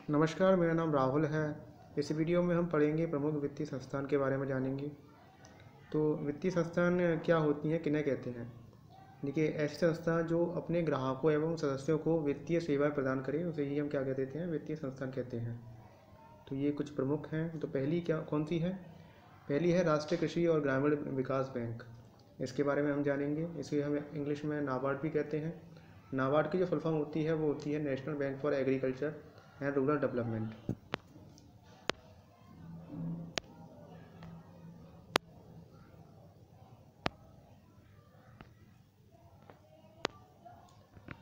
नमस्कार, मेरा नाम राहुल है। इस वीडियो में हम पढ़ेंगे प्रमुख वित्तीय संस्थान के बारे में जानेंगे। तो वित्तीय संस्थान क्या होती हैं, किन्हें कहते हैं? देखिए, ऐसी संस्था जो अपने ग्राहकों एवं सदस्यों को वित्तीय सेवाएं प्रदान करे उसे ही हम क्या कह देते हैं, वित्तीय संस्थान कहते हैं। तो ये कुछ प्रमुख हैं। तो पहली क्या कौन सी है? पहली है राष्ट्रीय कृषि और ग्रामीण विकास बैंक। इसके बारे में हम जानेंगे। इसे हम इंग्लिश में नाबार्ड भी कहते हैं। नाबार्ड की जो फुल फॉर्म होती है वो होती है national bank for agriculture and rural development.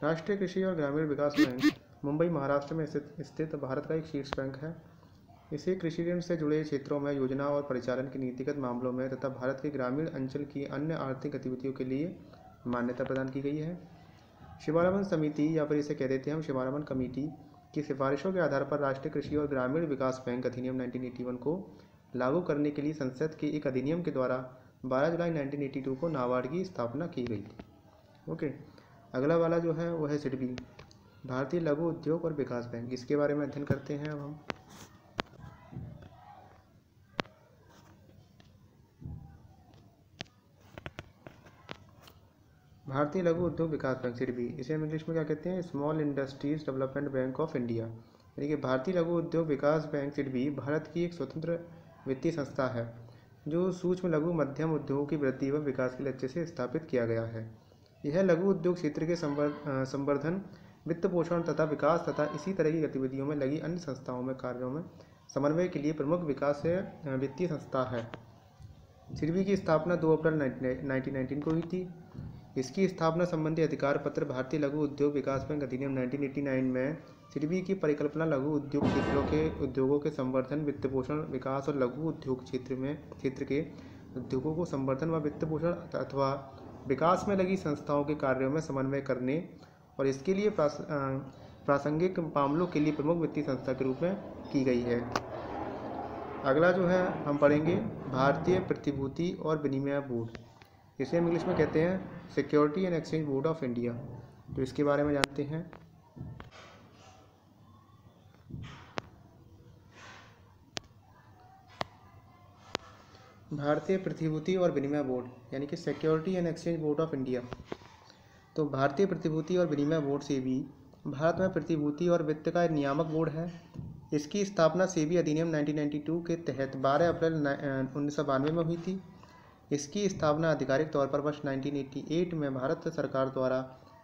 राष्ट्रीय कृषि और ग्रामीण विकास बैंक मुंबई महाराष्ट्र में स्थित भारत का एक शीर्ष बैंक है। इसे कृषि ऋण से जुड़े क्षेत्रों में योजना और परिचालन के नीतिगत मामलों में तथा भारत के ग्रामीण अंचल की अन्य आर्थिक गतिविधियों के लिए मान्यता प्रदान की गई है। शिवारमन समिति या फिर इसे कह देते हैं हम शिवारमन कमेटी की सिफारिशों के आधार पर राष्ट्रीय कृषि और ग्रामीण विकास बैंक अधिनियम 1981 को लागू करने के लिए संसद के एक अधिनियम के द्वारा 12 जुलाई 1982 को नाबार्ड की स्थापना की गई। ओके, अगला वाला जो है वो है सिडबी, भारतीय लघु उद्योग और विकास बैंक। इसके बारे में अध्ययन करते हैं अब हम। भारतीय लघु उद्योग विकास बैंक सिडबी, इसे हम इंग्लिश में क्या कहते हैं, small industries development bank of India. यानी कि भारतीय लघु उद्योग विकास बैंक सिडबी भारत की एक स्वतंत्र वित्तीय संस्था है जो सूक्ष्म लघु मध्यम उद्योगों की वृद्धि एवं विकास के लक्ष्य से स्थापित किया गया है। यह लघु उद्योग क्षेत्र के संवर्धन, वित्त पोषण तथा विकास तथा इसी तरह की गतिविधियों में लगी अन्य संस्थाओं में कार्यों में समन्वय के लिए प्रमुख विकास वित्तीय संस्था है। सिडबी की स्थापना 2 अप्रैल 1919 को हुई थी। इसकी स्थापना संबंधी अधिकार पत्र भारतीय लघु उद्योग विकास बैंक अधिनियम 1989 में सिडबी की परिकल्पना लघु उद्योग क्षेत्रों के उद्योगों के संवर्धन, वित्त पोषण, विकास और लघु उद्योग क्षेत्र के उद्योगों को संवर्धन व वित्त पोषण अथवा विकास में लगी संस्थाओं के कार्यों में समन्वय करने और इसके लिए प्रासंगिक मामलों के लिए प्रमुख वित्तीय संस्था के रूप में की गई है। अगला जो है हम पढ़ेंगे भारतीय प्रतिभूति और विनिमय बोर्ड। इसे हम इंग्लिश में कहते हैं security and exchange board of India. तो इसके बारे में जानते हैं। भारतीय प्रतिभूति और विनिमय बोर्ड यानी कि security and exchange board of India. तो भारतीय प्रतिभूति और विनिमय बोर्ड सेबी भारत में प्रतिभूति और वित्त का नियामक बोर्ड है। इसकी स्थापना सेबी अधिनियम 1992 के तहत 12 अप्रैल 1992 में हुई थी। इसकी स्थापना आधिकारिक तौर पर वर्ष 1988 में भारत सरकार द्वारा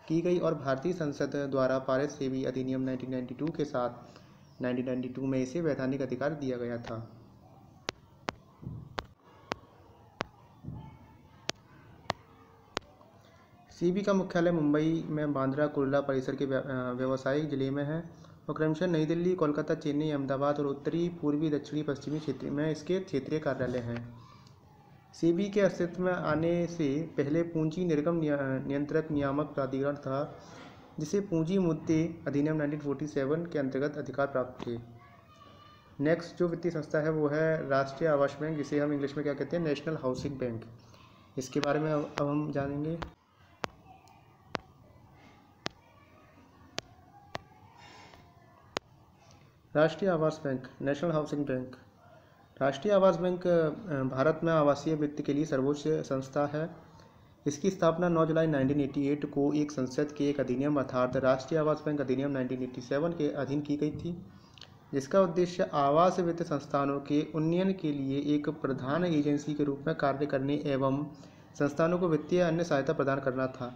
की गई और भारतीय संसद द्वारा पारित सेबी अधिनियम 1992 के साथ 1992 में इसे वैधानिक अधिकार दिया गया था। सेबी का मुख्यालय मुंबई में बांद्रा कुर्ला परिसर के व्यावसायिक जिले में है और क्रमशः नई दिल्ली, कोलकाता, चेन्नई, अहमदाबाद और उत्तरी, पूर्वी, दक्षिणी, पश्चिमी क्षेत्र में इसके क्षेत्रीय कार्यालय हैं। सेबी के अस्तित्व में आने से पहले पूंजी निर्गम नियंत्रक नियामक प्राधिकरण था, जिसे पूंजी मुद्दे अधिनियम 1947 के अंतर्गत अधिकार प्राप्त थे। नेक्स्ट जो वित्तीय संस्था है वो है राष्ट्रीय आवास बैंक, जिसे हम इंग्लिश में क्या कहते हैं, नेशनल हाउसिंग बैंक। इसके बारे में अब हम जानेंगे। राष्ट्रीय आवास बैंक, नेशनल हाउसिंग बैंक। राष्ट्रीय आवास बैंक भारत में आवासीय वित्त के लिए सर्वोच्च संस्था है। इसकी स्थापना 9 जुलाई 1988 को एक संसद के एक अधिनियम अर्थात राष्ट्रीय आवास बैंक अधिनियम 1987 के अधीन की गई थी, जिसका उद्देश्य आवास वित्त संस्थानों के उन्नयन के लिए एक प्रधान एजेंसी के रूप में कार्य करने एवं संस्थानों को वित्तीय अन्य सहायता प्रदान करना था।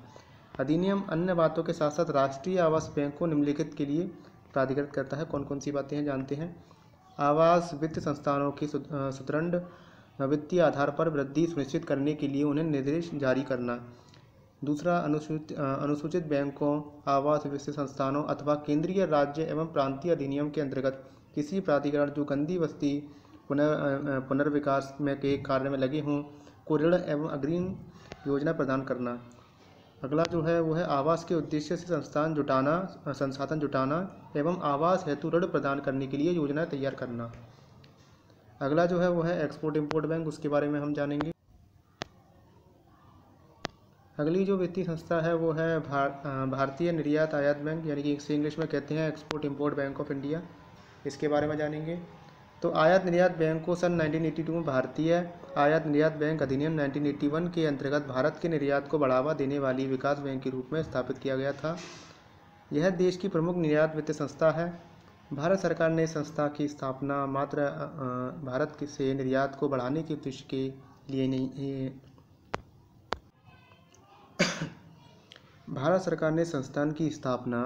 अधिनियम अन्य बातों के साथ साथ राष्ट्रीय आवास बैंक को निम्नलिखित के लिए प्राधिकृत करता है। कौन कौन सी बातें हैं जानते हैं। आवास वित्त संस्थानों की सुदृढ़ वित्तीय आधार पर वृद्धि सुनिश्चित करने के लिए उन्हें निर्देश जारी करना। दूसरा, अनुसूचित बैंकों, आवास वित्त संस्थानों अथवा केंद्रीय, राज्य एवं प्रांतीय अधिनियम के अंतर्गत किसी प्राधिकरण जो गंदी बस्ती पुनर्विकास में के कार्य में लगे हों को ऋण एवं अग्रिम योजना प्रदान करना। अगला जो है वो है आवास के उद्देश्य से संसाधन जुटाना एवं आवास हेतु ऋण प्रदान करने के लिए योजना तैयार करना। अगला जो है वो है एक्सपोर्ट इंपोर्ट बैंक, उसके बारे में हम जानेंगे। अगली जो वित्तीय संस्था है वो है भारतीय निर्यात आयात बैंक, यानी कि इसे इंग्लिश में कहते हैं export import bank of India. इसके बारे में जानेंगे। तो आयात निर्यात बैंक को सन 1982 में भारतीय आयात निर्यात बैंक अधिनियम 1981 के अंतर्गत भारत के निर्यात को बढ़ावा देने वाली विकास बैंक के रूप में स्थापित किया गया था। यह देश की प्रमुख निर्यात वित्त संस्था है। भारत सरकार ने संस्था की स्थापना मात्र भारत से निर्यात को बढ़ाने के उद्देश्य के लिए नहीं भारत सरकार ने संस्थान की स्थापना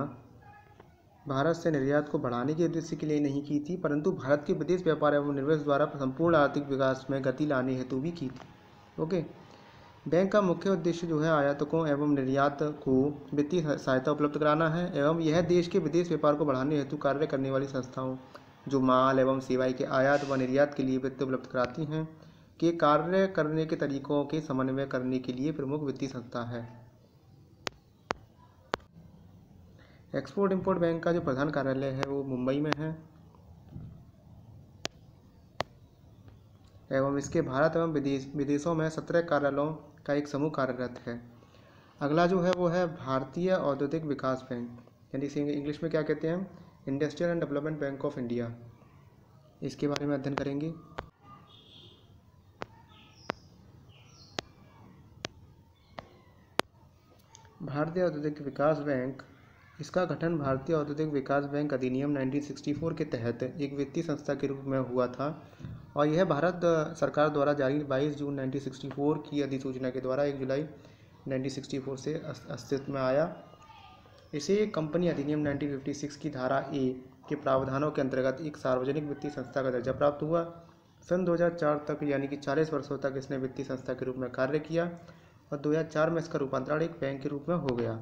भारत से निर्यात को बढ़ाने के उद्देश्य के लिए नहीं की थी, परंतु भारत के विदेश व्यापार एवं निवेश द्वारा संपूर्ण आर्थिक विकास में गति लाने हेतु भी की थी। ओके। बैंक का मुख्य उद्देश्य जो है आयातकों एवं निर्यात को वित्तीय सहायता उपलब्ध कराना है एवं यह देश के विदेश व्यापार को बढ़ाने हेतु कार्य करने वाली संस्थाओं जो माल एवं सेवाएं के आयात व निर्यात के लिए वित्त उपलब्ध कराती हैं के कार्य करने के तरीकों के समन्वय करने के लिए प्रमुख वित्तीय संस्था है। एक्सपोर्ट इंपोर्ट बैंक का जो प्रधान कार्यालय है वो मुंबई में है एवं इसके भारत एवं विदेशों में 17 कार्यालयों का एक समूह कार्यरत है। अगला जो है वो है भारतीय औद्योगिक विकास बैंक, यानी इसे इंग्लिश में क्या कहते हैं, industrial and development bank of India. इसके बारे में अध्ययन करेंगे। भारतीय औद्योगिक विकास बैंक, इसका गठन भारतीय औद्योगिक विकास बैंक अधिनियम 1964 के तहत एक वित्तीय संस्था के रूप में हुआ था और यह भारत सरकार द्वारा जारी 22 जून 1964 की अधिसूचना के द्वारा 1 जुलाई 1964 से अस्तित्व में आया। इसे कंपनी अधिनियम 1956 की धारा ए के प्रावधानों के अंतर्गत एक सार्वजनिक वित्तीय संस्था का दर्जा प्राप्त हुआ। सन 2004 तक यानी कि 40 वर्षों तक इसने वित्तीय संस्था के रूप में कार्य किया और 2004 में इसका रूपांतरण एक बैंक के रूप में हो गया।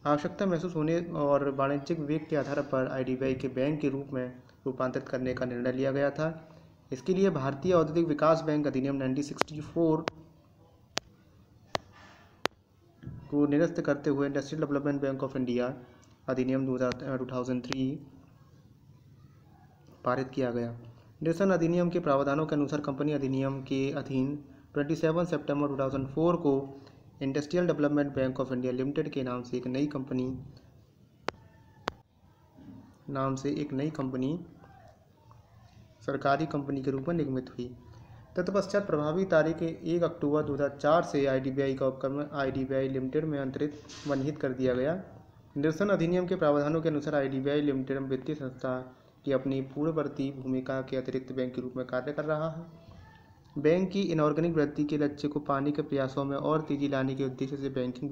आवश्यकता महसूस होने और वाणिज्यिक विवेक के आधार पर आईडीबीआई के बैंक के रूप में रूपांतरित करने का निर्णय लिया गया था। इसके लिए भारतीय औद्योगिक विकास बैंक अधिनियम 1964 को निरस्त करते हुए industrial development bank of India अधिनियम 2003 पारित किया गया। निरसन अधिनियम के प्रावधानों के अनुसार कंपनी अधिनियम के अधीन 27 सितंबर 2004 को industrial development bank of India limited के नाम से एक नई कंपनी सरकारी कंपनी के रूप में निगमित हुई। तत्पश्चात प्रभावी तारीख 1 अक्टूबर 2004 से आईडीबीआई का उपक्रम आईडीबीआई लिमिटेड में निहित कर दिया गया। निरसन अधिनियम के प्रावधानों के अनुसार आईडीबीआई लिमिटेड वित्तीय संस्था की अपनी पूर्ववर्ती भूमिका के अतिरिक्त बैंक के रूप में कार्य कर रहा है। बैंक की इनऑर्गेनिक वृद्धि के लक्ष्य को पाने के प्रयासों में और तेजी लाने के उद्देश्य से बैंकिंग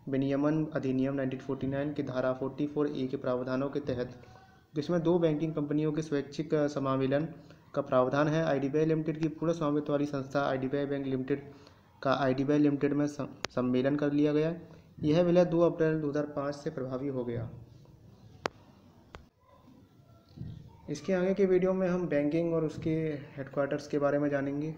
विनियमन अधिनियम 1949 की धारा 44A के प्रावधानों के तहत, जिसमें 2 बैंकिंग कंपनियों के स्वैच्छिक समावेलन का प्रावधान है, आईडीबीआई लिमिटेड की पूर्ण स्वामित्व वाली संस्था आईडीबीआई बैंक लिमिटेड का आईडीबीआई लिमिटेड में सम्मेलन कर लिया गया। यह विलय 2 अप्रैल 2005 से प्रभावी हो गया। इसके आगे के वीडियो में हम बैंकिंग और उसके हेडक्वार्टर्स के बारे में जानेंगे।